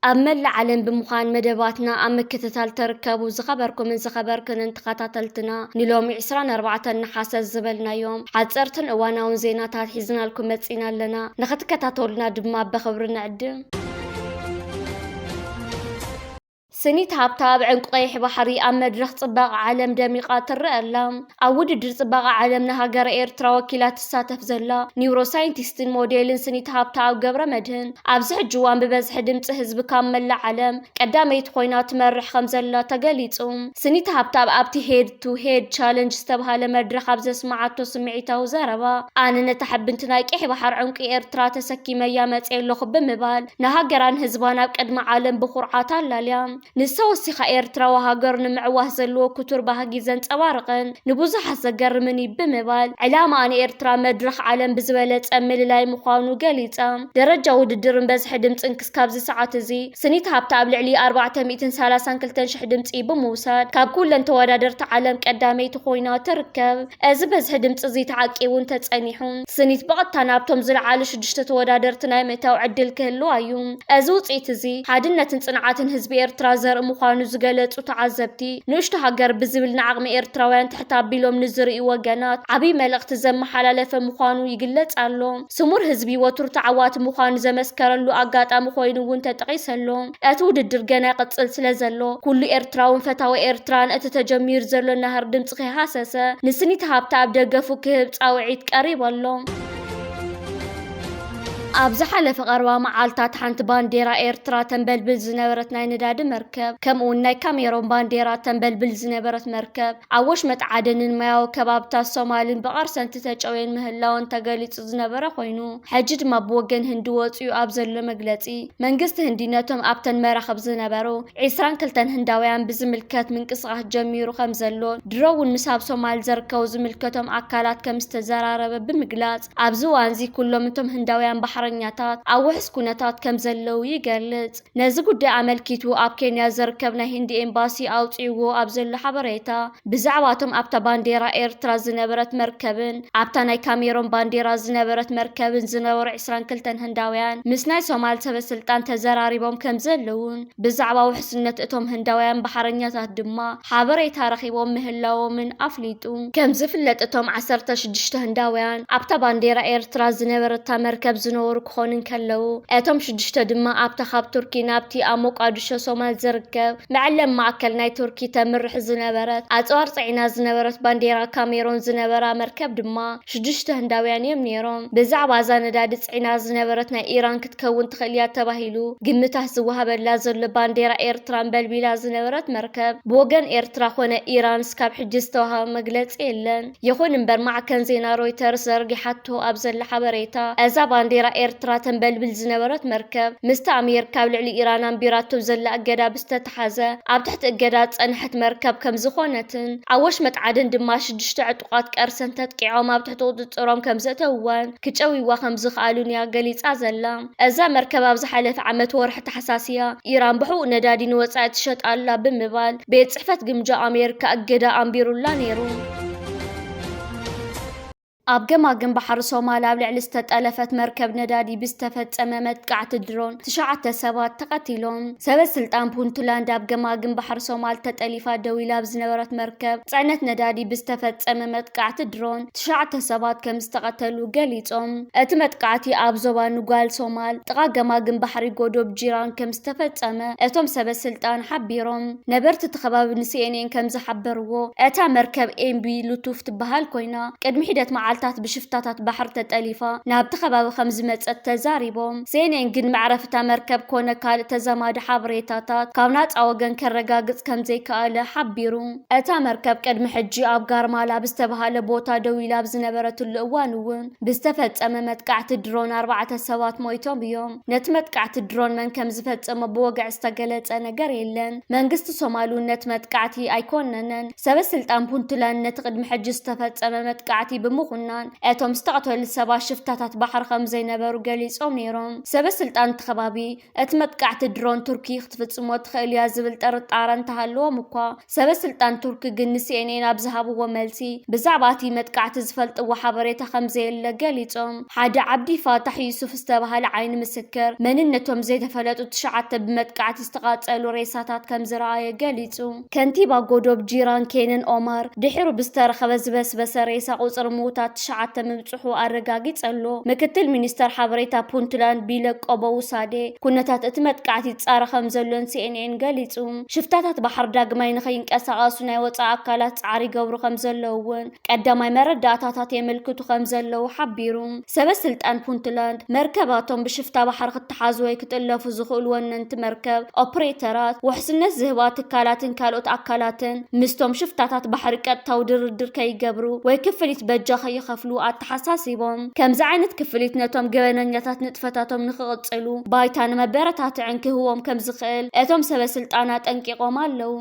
أمل عالم بمخان مدباتنا أم كتتال تركبو زخبركن انتقاتلتنا نلوم 24 نحاس الزبلنا يوم حصرتن اواناون زيناتات حزنا لكم مصينا لنا نختكتاتولنا دما بخبرنا عدم سنيت هابتاب عنقيح بحري أم مدرخ صباغ عالم دميقات الرئلام أود در صباغ عالمنا هاجر إيرترا وكيلات الساتف زلا نيوروساينتيستين موديلين سنيت هابتاب قبر مدهن أبزح جوان ببزح دمت حزب كامل لعالم قداميت خوينات مرح خمزلا تقاليتهم سنيت هابتاب أبتي هيد تو هيد تشالنج استبها لمدرخ أبز سمعتو سمعيتا وزاربا أنا نتحب نايكيح بحر عنق إيرترا تسكي ميامات إيلو خب مبال نهاجران هزبانا بقدم عالم بخرعات اللاليام نسوسخ إيرترا وهاجر نمعوه زلو كتر بهاجي زنت أوارقن نبوزح زجرمني بمبال علامة أن إيرترا مدرخ عالم بزولت أمل لاي مخانو قليتا درجة وددرن بز حدمت انكس كابز ساعات زي سنيت هابتاب لعلي 430 كلتن شحدمت إي بموساد كاب كلن توادرت عالم قدامي تخوينا تركب أز بز حدمت زي تعاقي وانت تسانيحون سنيت بقت تنابتم زل عالش دشت توادرت نايمتا وعدل كهلو أيوم أزوت إيتزي حادنا تنصنعاتن هزب إيرترا زر مخانو زغلت وتعذبتي نشت هاجر بزبل نعغم إيرتراوያን تحتابيلهم نزرئي وجنات عبي ملقت زم حلالف مخانو يقلت علوم سمور هزبي وتر تعوات مخان زمسكرلو أقاطام خوينو وانت تقيسلو أتود الدرجنا قتصل سلازلو كل إيرتراون فتاوى إيرتران أتتجمير زلو النهر دمتخي حاسسة نسني تهابتاب دقفو كهبت أو عيد قريب اللوم أبزح لفقروا معالتات حنت بانديرا إيرترا تنبلبل زنبرت ناي نداد مركب كم ناي كاميرون بانديرا تنبلبل زنبرت مركب عوش متعادن مايو كبابتا الصومالين بقر سنت تجاوين مهلاون تقاليت زنبرا خوينو حجد ما بوغن هندوات يو أبزل مقلتي منقست هنديناتهم أبتن مرخب زنبرو عسران كلتن هنداويان بزملكات من قصغة جميرو خمزلون درو النساب صومال زركو زملكتهم أكالات كمستزرارب بمقلات أبزوان زي كلهم انتم هنداويان بحر نياتات أو حسكوناتات كم زلو يقلت نازقو دا عمل كيتو أب كينيا زركبنا هندي إمباسي أو تيوو أبزل حبريتا بزعواتهم أبتا بانديرا إيرترا زنبرت مركبن أبتا ناي كاميرون بانديرا زنبرت مركبن زنور عسران كلتن هنداويان مسناي سومال سبسلطان تزراريبهم كم زلون بزعوا وحسنت اتهم هنداويان بحرنياتات دما حبريتا رخيبهم مهلاو من أفليتو كم زفلت اتهم 16 هنداويان أبتا بانديرا إيرترا زنبرت مركب زنور كخونن كلو اتم شدشته دما ابتا خاب تركي نابتي اموق ادشو سومال زركب معلم معكل ناي تركي تمرح زنبرت اصوار صعينا زنبرت بانديرا كاميرون زنبرا مركب دما شدشته هنداويان يمنيروم بزعبا زنداد صعينا زنبرت ناي ايران كتكون تخليات تباهيلو قمته زوهب لازل بانديرا ايرتران بلبيلا زنبرت مركب بوغن ايرترا خونه ايران سكاب حجستوها مقلص يلن يخون انبر معكن زينا رويترز زرقي حتو ابزل حبريتا ازا بانديرا إيرترا تنبلبل زنبرت مركب مستعمير كاب لعلي إيران بيراتو زلا أجدا بستتحازة عب تحت أجدات أنحت مركب كم زخونتن عوش متعادن دماش دشت عطقات كأرسن تتقيعو ما بتحتو ضد كم زتوان كتشوي وخم زخ قالونيا قليت أزلا أزا مركب أبز حالف عمت ورحة حساسية إيران بحوق ندادين وصعت شت الله بمبال بيت صحفت جمجا أمريكا أجدا أمبيرو لا نيرون أبجما جنب بحر صومال لعل استتألفت مركب ندادي بستفت أمامت قعت الدرون 9 سبات تقتلون سبب سلطان بونتلاند أبجما جنب بحر صومال تتألفات دويلة بزنبرت مركب صعنت ندادي بستفت أمامت قعت الدرون 9 سبات كم استقتلوا قليتهم أتمت قعتي أبزوان وقال صومال تقاجما جنب بحر جودوب جيران كم استفت أتم سبب سلطان حبيرهم نبرت تخباب نسيانين كم زحبروا أتا مركب بي لطوفت بهالكوينة قد محيدت مع تات بشفتات بحر تتأليفا ناب تخباب 500 تزاريبهم سينين قد معرفة مركب كون كال تزاماد حبريتاتات كونات أوغن كالرقاقص كم زي كال حبيرون أتا مركب قد محجي أبقار مالا بستبها لبوتا دويلا بزنبرة الأوانوون بستفت أمامت قعت الدرون 4 سوات مويتون بيوم نتمت قعت الدرون من كم زفت أما بوقع استقلت أنا قريلن من قست صومالو نتمت قعتي أيكوننن سبس التنبونتلان نتقد محجي استفت أمامت قعتي بمخن ምዃናን እቶም ዝተቐተሉ ሰባት ሽፍታታት ባሕሪ ከም ዘይነበሩ ገሊጾም ነይሮም። ሰበስልጣን ተኸባቢ እቲ መጥቃዕቲ ድሮን ቱርኪ ክትፍጽሞ ትኽእል እያ ዝብል ጥርጣረ እንተሃለዎም እኳ ሰበስልጣን ቱርኪ ግን ንሲኤንኤን ኣብ ዝሃብዎ መልሲ ብዛዕባ እቲ መጥቃዕቲ ዝፈልጥዎ ሓበሬታ ከም ዘየለ ገሊጾም። ሓደ ዓብዲ ፋታሕ ዩሱፍ ዝተባህለ ዓይኒ ምስክር መንነቶም ዘይተፈለጡ 9 ብመጥቃዕቲ ዝተቃጸሉ ሬሳታት ከም ዝረኣየ ገሊጹ። ከንቲባ ጎዶብ ጂራን ኬነን ኦማር ድሒሩ ብዝተረኸበ ዝበስበሰ ሬሳ ቁፅሪ ምዉታት 9 ምብፅሑ ኣረጋጊጸሎ። ምክትል ሚኒስተር ሓበሬታ ፑንትላንድ ቢለቆቦ ውሳዴ ኩነታት እቲ መጥቃዕቲ ይጻረ ከም ዘሎን ሲኤንኤን ገሊጹ። ሽፍታታት ባሕር ዳግማይ ንኸይንቀሳቐሱ ናይ ወፃኢ ኣካላት ጻዕሪ ገብሩ ከም ዘለዉ እውን ቀዳማይ መረዳእታታት የመልክቱ ከም ዘለዉ ሓቢሩ። ሰበስልጣን ፑንትላንድ መርከባቶም ብሽፍታ ባሕሪ ክትሓዙ ወይ ክትእለፉ ዝኽእሉ ወነንቲ መርከብ ኦፕሬተራት ውሕስነት ዝህባ ትካላትን ካልኦት ኣካላትን ምስቶም ሽፍታታት ባሕሪ ቀጥታዊ ድርድር ከይገብሩ ወይ ክፍሊት በጃ ከይኸፍሉ ኣተሓሳሲቦም። ከምዚ ዓይነት ክፍሊት ነቶም ገበነኛታት ንጥፈታቶም ንክቕጽሉ ባይታ ንመበረታትዕን ክህቦም ከም ዝኽእል እቶም ሰበስልጣናት ጠንቂቖም ኣለው።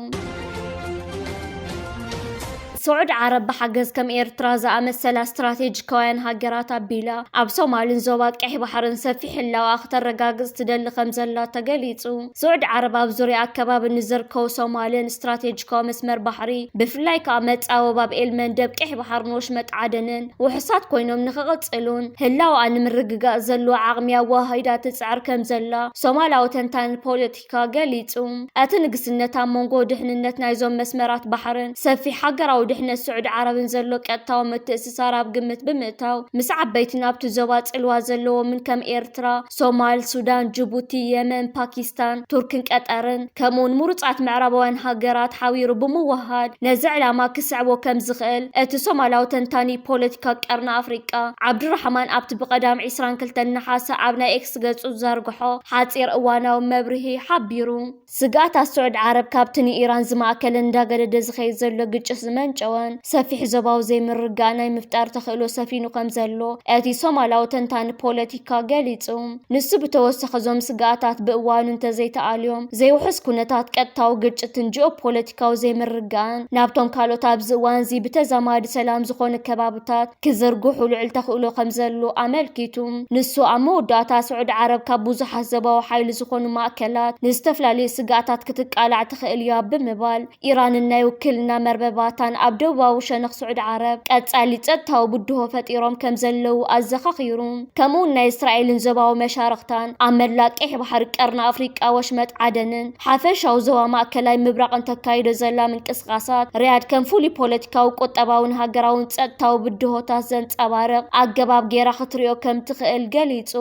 سعود عرب بحجز كم إيرترا زعمت استراتيجيكوين هاجرات أبيلا أب صومالين زواج كحي بحرن سفيح الله وأختار رجاجز تدل خمزلا تجليتو. سعود عرب أبزوري أكباب النزر كو صومالين استراتيجيكو مسمر بحري بفلايك عمت أو باب إلمن دب كحي بحرنوش مت عدنن وحصات كوينهم نخغط سألون هلا وأنا من رجاج زلو عغميا وهيدا تسعر كم زلا صومالا وتنتان البوليتيكا جليتو. أتنقص النتا مونجو دحن النت نايزون مسمرات بحرن سفي حجر أو دحن السعود عرب زلو كأتاو متأسسار بقمت بمتاو مسعب بيتنا بتزوات الوا زلو من كم إيرترا صومال سودان جيبوتي يمن باكستان تركن قطرن كمون مرصعت معربوان هاجرات حاويرو بموهاد نزعلا ما كسعبو كم زخل ات صومالاو تنتاني بوليتيكا قرن افريقيا عبد الرحمن ابت بقدام 22 نحاس عبنا اكس غصو زارغحو حاصير اواناو مبرهي حبيرو سغات السعود عرب كابتني ايران زماكل انداغدد زخي زلو ግጭት ዝመንጨወን ሰፊሕ ዘባው ዘይምርጋናይ ምፍጣር ተኽእሎ ሰፊኑ ከም ዘሎ እቲ ሶማላው ተንታኒ ፖለቲካ ገሊጹ ንሱ ብተወሰኸ ዞም ስጋታት ብእዋኑ እንተዘይተኣልዮም ዘይውሕስ ኩነታት ቀጥታዊ ግጭትን ጂኦፖለቲካዊ ዘይምርጋን ናብቶም ካልኦት ኣብዚ እዋን እዚ ብተዛማዲ ሰላም ዝኾነ ከባቢታት ክዝርግሑ ልዕል ተኽእሎ ከም ዘሎ ኣመልኪቱ ንሱ ኣብ መወዳእታ ስዑድ ዓረብ ካብ ብዙሓት ዘባው ሓይሊ ዝኾኑ ማእከላት ንዝተፈላለዩ ስጋታት ክትቃላዕ ትኽእል እያ ብምባል ኢራን ናይ ውክልና መርበባታን ኣብ ደቡባዊ ሸነኽ ስዑድ ዓረብ ቀጻሊ ጸጥታዊ ብድሆ ፈጢሮም ከም ዘለው ኣዘኻኺሩ ከምኡውን ናይ እስራኤልን ዞባዊ መሻርክታን ኣብ መላእ ቀይሕ ባሕሪ ቀርኒ ኣፍሪቃ ወሽመጥ ዓደንን ሓፈሻዊ ዞባ ማእከላይ ምብራቕን ተካይዶ ዘላ ምንቅስቃሳት ርያድ ከም ፍሉይ ፖለቲካዊ ቁጠባውን ሃገራውን ጸጥታዊ ብድሆታት ዘንጸባርቕ ኣገባብ ጌራ ክትሪኦ ከም ትኽእል ገሊጹ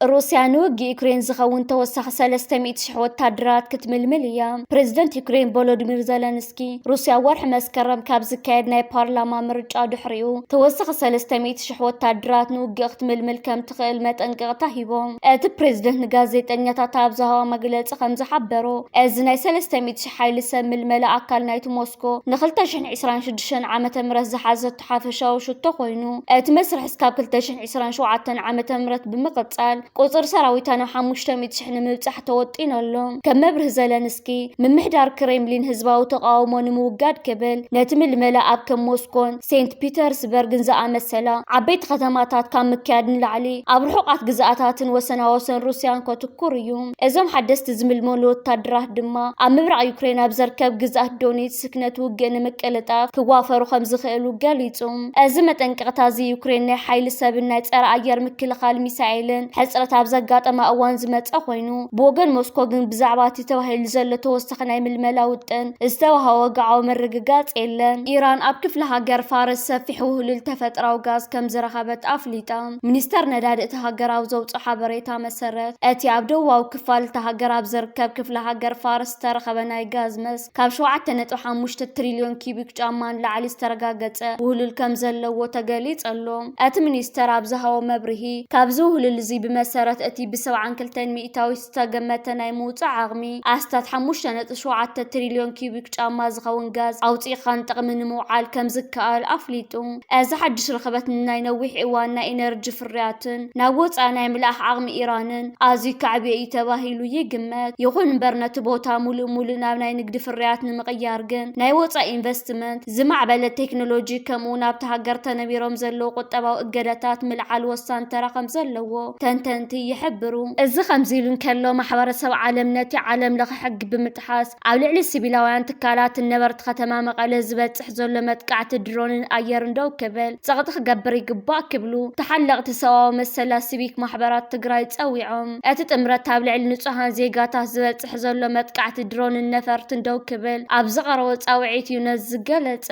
روسيا نوجي يوكرين زخون توسخ 300 وتادرات كتململ ايام بريزيدنت يوكرين فولوديمير زيلنسكي روسيا ورح مسكرم كاب زكايد ناي بارلاما مرجع دحريو توسخ 300 وتادرات نوجي اختململ كم تخيل متنقطه هيبوم ات بريزيدنت نغازيتنيتا تابزها مغلص خمز حبرو از ناي 300 حيل سمل ملا اكل نايت موسكو نخلتش 26 عامه مرز حازت حافشاو شتو خوينو ات مسرح سكاب 2027 عامه مرت بمقصال قصر سراويتنا 500 نمبصح توطين اللهم كم مبره زيلنسكي من محدار كريملين حزباو تقاومو نموغاد كبل نتمل ملأ كم موسكون سينت بيترسبرغ زامسلا عبيت ختماتات كم مكيادن لعلي ابرحقات غزاتاتن وسناوسن روسيان كتكوريوم ازم حدست زمل مولو تادراه دما امبرع يوكرين ابزركب غزات دونيت سكنت وجن مقلطاف كوافرو خمز خيلو غليصوم ازمه تنقطازي يوكرين حيل سبنا صار اير مكلخال ميسايلن حصرت ابزغاطما اوان زمص خوينو بوغن موسكو ግን ብዛዕባቲ ተዋሂል ዘሎ ተወሰኸ ናይ ምልመላውጥን ዝተዋሃወ ወጋዓው መረጋጋጽ የለን ኢራን ኣብ ክፍለ ሃገር ፋርስ ሰፊሕ ውህሉል ተፈጥራዊ ጋዝ ከም ዝረኸበት ኣፍሊጣ ሚኒስተር ነዳዲ እቲ ሃገራዊ ዘውጽእ ሓበሬታ መሰረት እቲ ኣብ ደቡባዊ ክፋል እቲ ሃገር ኣብ ዝርከብ ክፍለ ሃገር ፋርስ ተረኸበ ናይ ጋዝ መስ ካብ 7.5 ትሪልዮን ኪቢክ ጫማን ላዕሊ ዝተረጋገጸ ውህሉል ከም ዘለዎ ተገሊጸሎ እቲ ሚኒስተር ኣብ ዝሃቦ መብርሂ ካብ ዝውህሉል እዚ ብመሰረት መሰረት እቲ ብ72 ሚእታዊ ዝተገመተ ናይ ምውፃእ ዓቕሚ ኣስታት 5.7 ትሪልዮን ኪዩቢክ ጫማ ዝኸውን ጋዝ ኣውፂኻን ጥቕሚ ንምውዓል ከም ዝከኣል ኣፍሊጡ እዚ ሓድሽ ረኸበት ናይ ነዊሕ እዋን ናይ ኤነርጂ ፍርያትን ናብ ወፃኢ ናይ ምልኣኽ ዓቕሚ ኢራንን ኣዝዩ ከዕብየ እዩ ተባሂሉ ይግመት። ይኹን እምበር ነቲ ቦታ ሙሉእ ናብ ናይ ንግዲ ፍርያት ንምቕያር ግን ናይ ወፃኢ ኢንቨስትመንት ዝማዕበለ ቴክኖሎጂ ከምኡ ናብቲ ሃገር ተነቢሮም ዘለዉ ቁጠባዊ እገዳታት ምልዓል ወሳኒ ተራ ከም ዘለዎ ተንተንቲ ይሕብሩ። እዚ ከምዚ ኢሉ እንከሎ ማሕበረሰብ ዓለም ነቲ ዓለም ለኸ ሕጊ ብምጥሓስ ኣብ ልዕሊ ሲቪላውያን ትካላት ነበርቲ ከተማ መቐለ ዝበፅሕ ዘሎ መጥቃዕቲ ድሮንን ኣየርን ደው ክብል ፀቕጢ ክገብር ይግባእ ክብሉ ተሓለቕቲ ሰብኣዊ መሰላት ሲቪክ ማሕበራት ትግራይ ፀዊዖም። እቲ ጥምረት ኣብ ልዕሊ ንጹሃን ዜጋታት ዝበፅሕ ዘሎ መጥቃዕቲ ድሮንን ነፈርትን ደው ክብል ኣብ ዝቐረበ ፃውዒት እዩ ነዚ ዝገለፀ።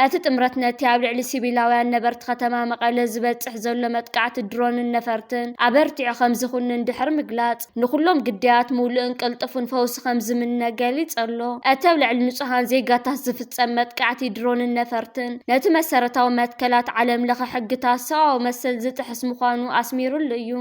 እቲ ጥምረት ነቲ ኣብ ልዕሊ ሲቪላውያን ነበርቲ ከተማ መቐለ ዝበፅሕ ዘሎ መጥቃዕቲ ድሮንን ነፈርትን ኣበርቲዑ ከም ዝኹንን ድሕሪ ምግላፅ ንኩሎም ግዳያት ምሉእን ቅልጥፉን ፈውሲ ከም ዝምነ ገሊፅ ኣሎ። እቲ ኣብ ልዕሊ ንጹሃን ዜጋታት ዝፍፀም መጥቃዕቲ ድሮንን ነፈርትን ነቲ መሰረታዊ መትከላት ዓለም ለኸ ሕግታት ሰብኣዊ መሰል ዝጥሕስ ምዃኑ ኣስሚሩሉ እዩ።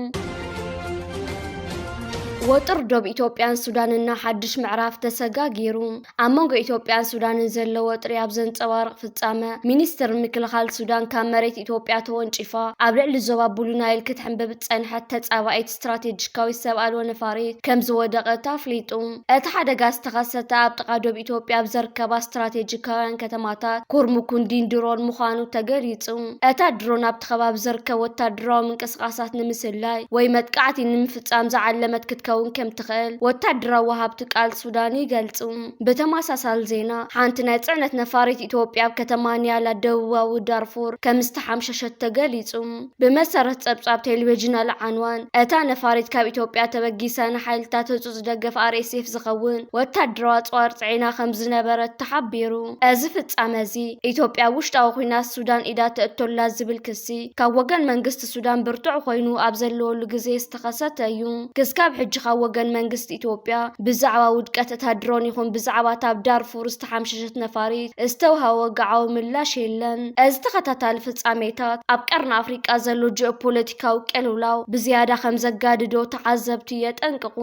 ወጥር ዶብ ኢትዮጵያን ሱዳንና ሓድሽ ምዕራፍ ተሰጋጊሩ ኣብ መንጎ ኢትዮጵያን ሱዳንን ዘሎ ወጥሪ ኣብ ዘንጸባርቕ ፍጻመ ሚኒስትር ምክልኻል ሱዳን ካብ መሬት ኢትዮጵያ ተወንጪፋ ኣብ ልዕሊ ዞባ ብሉ ናይል ክትሕንበብ ፀንሐት ተጻባኢት ስትራቴጂካዊ ሰብ ኣልቦ ነፋሪት ከም ዝወደቐት ኣፍሊጡ። እቲ ሓደጋ ዝተኸሰተ ኣብ ጥቓ ዶብ ኢትዮጵያ ኣብ ዘርከባ ስትራቴጂካውያን ከተማታት ኩርሙኩን ዲንድሮን ምዃኑ ተገሊጹ። እታ ድሮን ኣብቲ ከባቢ ዝርከብ ወታደራዊ ምንቅስቓሳት ንምስላይ ወይ መጥቃዕቲ ንምፍጻም ዝዓለመት ክትከውን ከም ትኽእል ወታደራዊ ወሃብቲ ቃል ሱዳን ይገልጹ። በተመሳሳሊ ዜና ሓንቲ ናይ ጽዕነት ነፋሪት ኢትዮጵያ ኣብ ከተማ ኒያላ ደቡባዊ ዳርፉር ከም ዝተሓምሸሸት ተገሊጹ። ብመሰረት ጸብጻብ ቴሌቪዥን ኣልዓንዋን እታ ነፋሪት ካብ ኢትዮጵያ ተበጊሳ ንሓይልታት ህጹጽ ደገፍ RSF ዝኸውን ወታደራዊ ኣጽዋር ጽዒና ከም ዝነበረት ተሓቢሩ። እዚ ፍጻመ እዚ ኢትዮጵያ ውሽጣዊ ኩናት ሱዳን ኢዳ ተእቶላ ዝብል ክሲ ካብ ወገን መንግስቲ ሱዳን ብርቱዕ ኮይኑ ኣብ ዘለወሉ ግዜ ዝተኸሰተ እዩ። ክስካብ ሕጂ ካብ ወገን መንግስቲ ኢትዮጵያ ብዛዕባ ውድቀት እታ ድሮን ይኹን ብዛዕባ ኣብ ዳርፉር ዝተሓምሸሸት ነፋሪት ዝተውሃበ ወግዓዊ ምላሽ የለን። እዚ ተኸታታሊ ፍጻሜታት ኣብ ቀርኒ ኣፍሪቃ ዘሎ ጂኦፖለቲካዊ ቅልውላው ብዝያዳ ከም ዘጋድዶ ተዓዘብቲ የጠንቅቑ።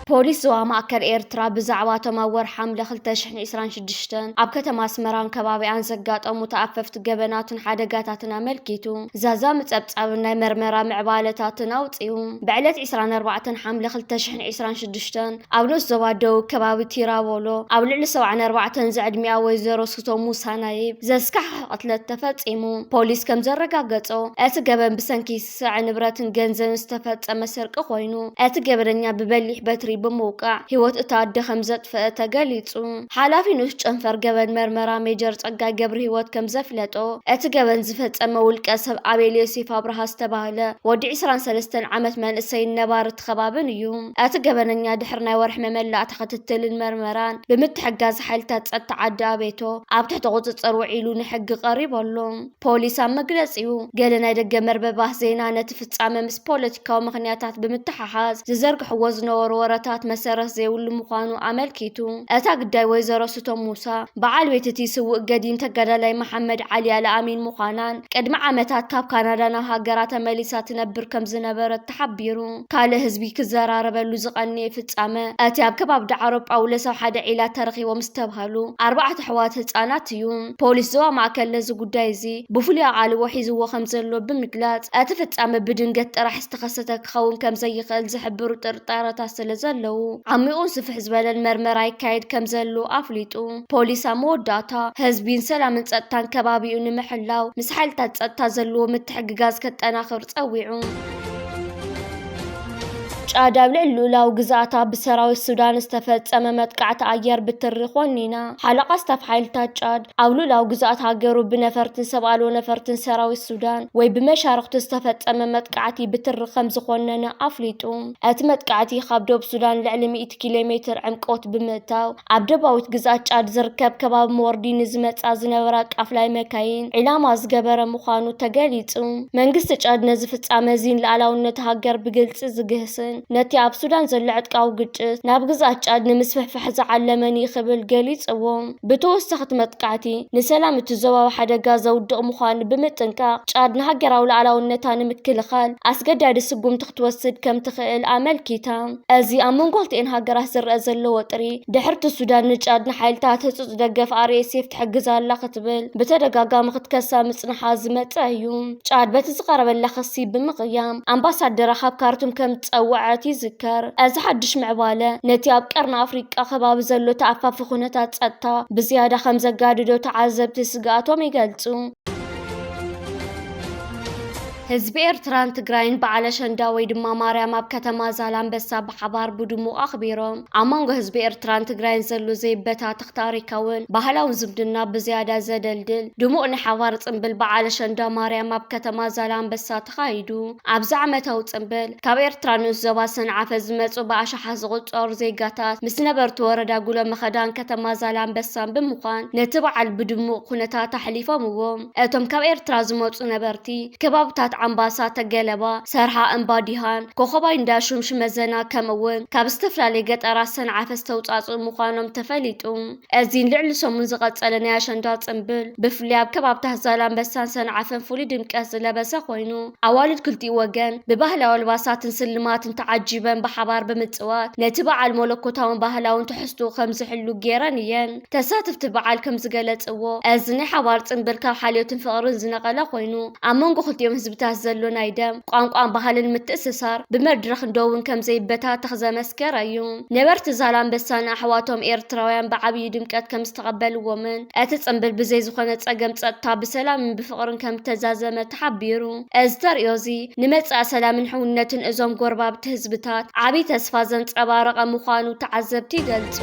ፖሊስ ዞባ ማእከል ኤርትራ ብዛዕባ እቶም ኣብ ወርሒ ሓምለ 2026 ኣብ ከተማ ኣስመራን ከባቢኣን ዘጋጠሙ ተኣፈፍቲ ገበናትን ሓደጋታትን ኣመልኪቱ ዛዛ ምጸብጻብን ናይ መርመራ ምዕባለታትን ኣውፂኡ። ብዕለት 24 ሓምለ 2026 ኣብ ሎስ ዞባ ደቡብ ከባቢ ቲራቦሎ ኣብ ልዕሊ 74 ዝዕድሚኣ ወይዘሮ ስቶ ሙሳ ናይብ ዘስካሕክሕ ቅትለት ተፈጺሙ። ፖሊስ ከም ዘረጋገጾ እቲ ገበን ብሰንኪ ስዕ ንብረትን ገንዘብን ዝተፈጸመ ስርቂ ኮይኑ እቲ ገበነኛ ብበሊሕ በትሪ ብምውቃዕ ህይወት እታ ኣደ ከም ዘጥፍአ ተገሊጹ። ሓላፊ ንኡስ ጨንፈር ገበን መርመራ ሜጀር ጸጋይ ገብሪ ህይወት ከም ዘፍለጦ እቲ ገበን ዝፈጸመ ውልቀ ሰብ ኣቤል ዮሴፍ ኣብርሃ ዝተባህለ ወዲ 23 ዓመት መንእሰይ ነባር ተኸባብን እዩ። እቲ ገበነኛ ድሕሪ ናይ ወርሒ መመላእቲ ክትትልን መርመራን ብምትሕጋዝ ሓይልታት ጸጥታ ዓዲ ኣቤቶ ኣብ ትሕቲ ቁፅጽር ውዒሉ ንሕጊ ቀሪቡ ኣሎ። ፖሊስ ኣብ መግለጺኡ ገለ ናይ ደገ መርበባት ዜና ነቲ ፍጻመ ምስ ፖለቲካዊ ምኽንያታት ብምትሓሓዝ ዝዘርግሕዎ ዝነበሩ ወረታት መሰረት ዘይብሉ ምዃኑ ኣመልኪቱ። እታ ግዳይ ወይዘሮ ስቶ ሙሳ በዓል ቤት እቲ ስውእ ገዲም ተጋዳላይ መሐመድ ዓሊ አልኣሚን ምዃናን ቅድሚ ዓመታት ካብ ካናዳ ናብ ሃገራ ተመሊሳ ትነብር ከም ዝነበረት ተሓቢሩ። ካልእ ህዝቢ ክዘራረበሉ ዝቐንየ ፍጻመ እቲ ኣብ ከባቢ ዳዕሮ ጳውሎስ ኣብ ሓደ ዒላ ተረኺቦም ዝተባሃሉ 4 ኣሕዋት ህፃናት እዩ። ፖሊስ ዞባ ማእከል ነዚ ጉዳይ እዚ ብፍሉይ ኣቓልቦ ሒዝዎ ከም ዘሎ ብምግላጽ እቲ ፍጻመ ብድንገት ጥራሕ ዝተኸሰተ ክኸውን ከም ዘይኽእል ዝሕብሩ ጥርጣረታት ስለዘለዉ ዓሚቑን ስፍሕ ዝበለን መርመራ ይካየድ ከም ዘሎ ኣፍሊጡ። ፖሊስ ኣብ መወዳእታ ህዝቢን ሰላምን ጸጥታን ከባቢኡ ንምሕላው ምስ ሓይልታት ጸጥታ ዘለዎ ምትሕግጋዝ ከጠናኽር ጸዊዑ። ጫድ ኣብ ልዕሊ ሉላዊ ግዛእታ ብሰራዊት ሱዳን ዝተፈጸመ መጥቃዕቲ ኣየር ብትሪ ኾኒና ሓለቓ ስታፍ ሓይልታት ጫድ ኣብ ሉላዊ ግዛእት ሃገሩ ብነፈርትን ሰብ ኣልቦ ነፈርትን ሰራዊት ሱዳን ወይ ብመሻርክቲ ዝተፈጸመ መጥቃዕቲ ብትሪ ከም ዝኾነነ ኣፍሊጡ። እቲ መጥቃዕቲ ካብ ደቡብ ሱዳን ልዕሊ 100 ኪሎ ሜትር ዕምቆት ብምእታው ኣብ ደቡባዊት ግዛት ጫድ ዝርከብ ከባቢ መወርዲ ንዝመጻ ዝነበራ ቃፍላይ መካይን ዒላማ ዝገበረ ምዃኑ ተገሊጹ። መንግስቲ ጫድ ነዚ ፍጻመ እዚ ንላዕላውነት ሃገር ብግልፂ ዝግህስን ነቲ ኣብ ሱዳን ዘሎ ዕጥቃዊ ግጭት ናብ ግዛት ጫድ ንምስፍሕፋሕ ዝዓለመን ይኽብል ገሊጽዎም ብተወሳኺ መጥቃዕቲ ንሰላም እቲ ዞባዊ ሓደጋ ዘውድቕ ምዃኑ ብምጥንቃቕ ጫድ ንሃገራዊ ሉዓላውነታ ንምክልኻል ኣስገዳዲ ስጉምቲ ክትወስድ ከም ትኽእል ኣመልኪታ እዚ ኣብ መንጎ ክልቲአን ሃገራት ዝረአ ዘሎ ወጥሪ ድሕርቲ ሱዳን ንጫድ ንሓይልታት ህጹጽ ደገፍ RSF ትሕግዝ ኣላ ክትብል ብተደጋጋሚ ክትከሳ ምጽንሓ ዝመጸ እዩ። ጫድ በቲ ዝቐረበላ ክሲ ብምቕያም ኣምባሳደራ ካብ ካርቱም ከም ዝጸውዐት ይዝከር። እዚ ሓድሽ ምዕባለ ነቲ ኣብ ቀርኒ ኣፍሪቃ ከባቢ ዘሎ ተኣፋፊ ኩነታት ጸጥታ ብዝያዳ ከም ዘጋድዶ ተዓዘብቲ ስግኣቶም ይገልጹ። ህዝቢ ኤርትራን ትግራይን በዓል ኣሸንዳ ወይ ድማ ማርያም ኣብ ከተማ ዛላንበሳ ብሓባር ብድሙቕ ኣኽቢሮም ኣብ መንጎ ህዝቢ ኤርትራን ትግራይን ዘሎ ዘይበታትኽ ታሪካውን ባህላውን ዝምድና ብዝያዳ ዘደልድል ድሙቕ ናይ ሓባር ጽምብል በዓል ኣሸንዳ ማርያም ኣብ ከተማ ዛላንበሳ ተኻይዱ። ኣብዚ ዓመታዊ ጽምብል ካብ ኤርትራ ንኡስ ዞባ ሰንዓፈ ዝመጹ ብኣሽሓ ዝቑጸሩ ዜጋታት ምስ ነበርቲ ወረዳ ጉሎ መኸዳን ከተማ ዛላንበሳን ብምዃን ነቲ በዓል ብድሙቕ ኩነታት ኣሕሊፎምዎ። እቶም ካብ ኤርትራ ዝመጹ ነበርቲ ከባብታት ዓምባሳ ተገለባ ሰርሃ እምባዲሃን ኮኸባይ እንዳሹም ሽመዘና ከምውን ካብ ዝተፈላለዩ ገጠራት ሰንዓፈ ዝተውጻጽኡ ምዃኖም ተፈሊጡ። እዚ ልዕሊ ሰሙን ዝቐጸለ ናይ ኣሸንዳ ጽምብል ብፍላይ ኣብ ከባብታት ዛላንበሳን ሰንዓፈን ፍሉይ ድምቀት ዝለበሰ ኮይኑ ኣዋልድ ክልቲኡ ወገን ብባህላዊ ኣልባሳትን ስልማትን ተዓጂበን ብሓባር ብምጽዋት ነቲ በዓል መለኮታውን ባህላውን ትሕዝቶ ከም ዝሕሉ ገይረን እየን። ተሳተፍቲ በዓል ከም ዝገለጽዎ እዚ ናይ ሓባር ጽምብል ካብ ሓልዮትን ፍቕርን ዝነቐለ ኮይኑ ኣብ መንጎ ክልቲኦም ህዝብታት ዘሎ ናይ ደም ቋንቋን ባህልን ምትእስሳር ብመድረኽ እንደውን ከም ዘይበታትኽ ዘመስከረ እዩ። ነበርቲ ዛላንበሳን ኣሕዋቶም ኤርትራውያን ብዓብዪ ድምቀት ከም ዝተቐበልዎምን እቲ ጽምብል ብዘይ ዝኾነ ጸገም ጸጥታ ብሰላምን ብፍቕርን ከም ተዛዘመ ተሓቢሩ። እዚ ተርእዮ እዚ ንመጻኢ ሰላምን ሕውነትን እዞም ጎረባብቲ ህዝብታት ዓብዪ ተስፋ ዘንጸባረቐ ምዃኑ ተዓዘብቲ ይገልጹ።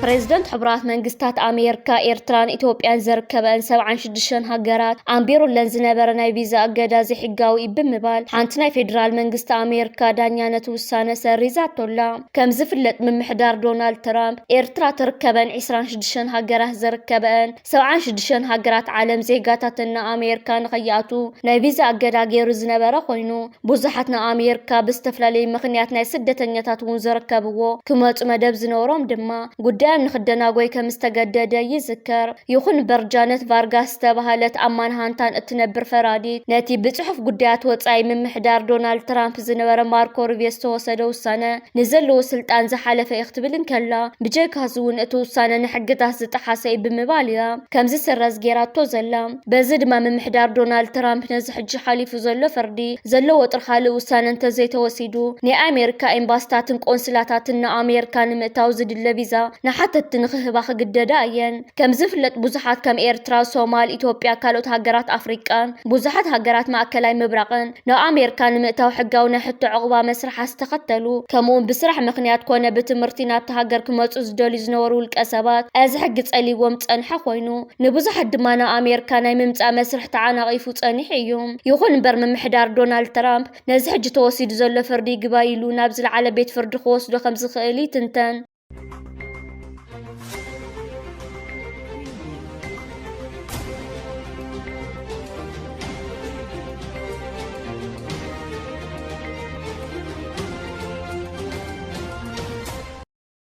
ፕሬዝደንት ሕቡራት መንግስታት ኣሜሪካ ኤርትራን ኢትዮጵያን ዘርከበን 76 ሃገራት ኣንቢሩለን ዝነበረ ናይ ቪዛ እገዳ ዘይሕጋዊ ብምባል ሓንቲ ናይ ፌደራል መንግስቲ ኣሜሪካ ዳኛ ነቲ ውሳነ ሰሪዛቶላ። ከም ዝፍለጥ ምምሕዳር ዶናልድ ትራምፕ ኤርትራ ትርከበን 26 ሃገራት ዘርከበን 76 ሃገራት ዓለም ዜጋታትን ንኣሜሪካ ንኸይኣቱ ናይ ቪዛ እገዳ ገይሩ ዝነበረ ኮይኑ ብዙሓት ንኣሜሪካ ብዝተፈላለዩ ምኽንያት ናይ ስደተኛታት እውን ዘርከብዎ ክመፁ መደብ ዝነበሮም ድማ ጉዳይ ንኽደናጎይ ከም ዝተገደደ ይዝከር። ይኹን እምበር ጃነት ቫርጋስ ዝተባሃለት ኣብ ማንሃታን እትነብር ፈራዲት ነቲ ብጽሑፍ ጉዳያት ወጻኢ ምምሕዳር ዶናልድ ትራምፕ ዝነበረ ማርኮ ሩቢዮ ዝተወሰደ ውሳነ ንዘለዎ ስልጣን ዝሓለፈ እዩ ክትብል እንከላ ብጀካዝ እውን እቲ ውሳነ ንሕግታት ዝጠሓሰ እዩ ብምባል እያ ከምዚ ስረዝ ጌራቶ ዘላ። በዚ ድማ ምምሕዳር ዶናልድ ትራምፕ ነዚ ሕጂ ሓሊፉ ዘሎ ፍርዲ ዘለዎ ጥርኻሊ ውሳነ እንተዘይተወሲዱ ናይ ኣሜሪካ ኤምባሲታትን ቆንስላታትን ንኣሜሪካ ንምእታው ዝድለ ቪዛ ሓተት ንኽህባ ክግደዳ እየን። ከም ዝፍለጥ ብዙሓት ከም ኤርትራ፣ ሶማል፣ ኢትዮጵያ ካልኦት ሃገራት ኣፍሪቃን ብዙሓት ሃገራት ማእከላይ ምብራቕን ናብ ኣሜሪካ ንምእታው ሕጋዊ ናይ ሕቶ ዕቑባ መስርሕ ዝተኸተሉ ከምኡውን ብስራሕ ምክንያት ኮነ ብትምህርቲ ናብቲ ሃገር ክመፁ ዝደልዩ ዝነበሩ ውልቀ ሰባት እዚ ሕጊ ጸሊዎም ፀንሐ ኮይኑ ንብዙሓት ድማ ናብ ኣሜሪካ ናይ ምምፃእ መስርሕ ተዓናቒፉ ጸኒሑ እዩ። ይኹን እምበር ምምሕዳር ዶናልድ ትራምፕ ነዚ ሕጂ ተወሲዱ ዘሎ ፍርዲ ግባ ኢሉ ናብ ዝለዓለ ቤት ፍርዲ ክወስዶ ከም ዝኽእል ይትንተን።